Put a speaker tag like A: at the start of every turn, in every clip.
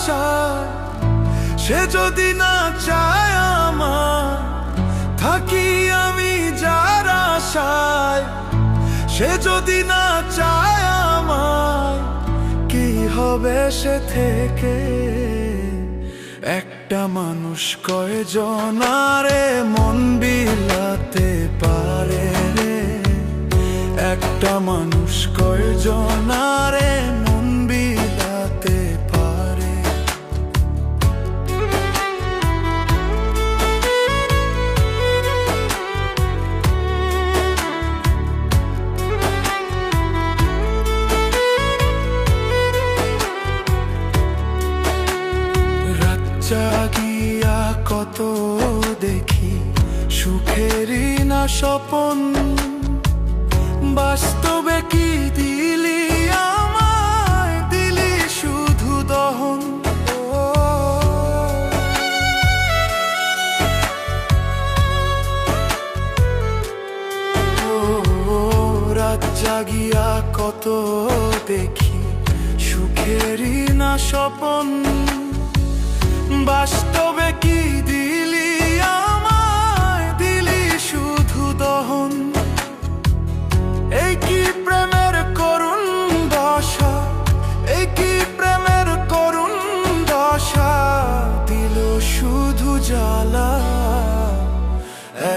A: আশায়, সে যদি না চায় আমার থাকি আমি যার আশায়, সে যদি না চায় আমায় কি হবে সে থেকে? একটা মানুষ কয়জনারে মন বিলাতে পারে রে, একটা মানুষ কয়জনারে মন বিলাতে পারে। রাত জাগিয়া কত দেখি সুখেরই না স্বপন, বাস্তবে কি দিলি আমায়, দিলি শুধু দহন। রাত জাগিয়া কত দেখি সুখেরই না স্বপন, বাস্তবে কি দিলি আমায়, দিলি শুধু দহন। এই কি প্রেমের করুণ দশা, এই কি প্রেমের করুণ দশা, দিল শুধু জ্বালা।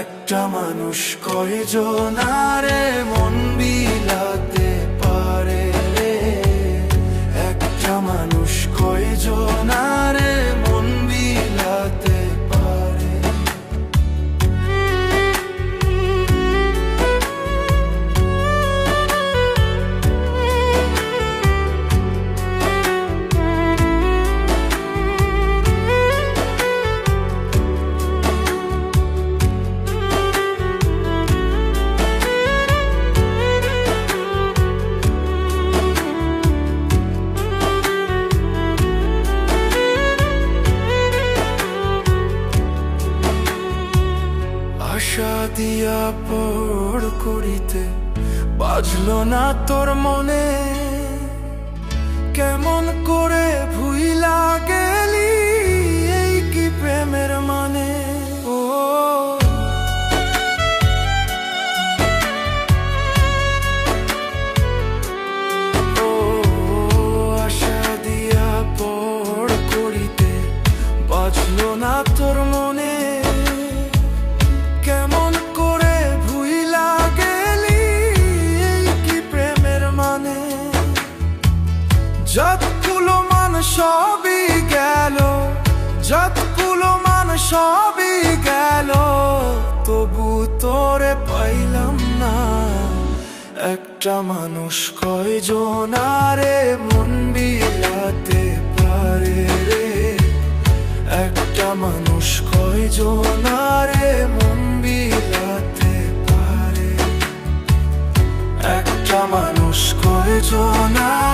A: একটা মানুষ কয়জনারে মন বিলাতে পারে রে, একটা মানুষ কয়জনারে মন বিলাতে পারে। আশা দিয়া পড় করিতে বাজলো না তোর মনে, কেমন করে ভুইলা গেলি এই কি প্রেমের মানে। ও আশা দিয়া পড় করিতে বাজলো না তোর মনে, কেমন করে ভুইলা গেলি এই কি প্রেমের মানে। যতগুলো মান সবই গেল, যতগুলো মান সবই গেল, তবু তোরে পাইলাম না। একটা মানুষ কয়জনারে মন বিলাতে পারে রে, একটা মানুষ কয়জনারে মন বিলাতে পারে, একটা মানুষ কয়জনারে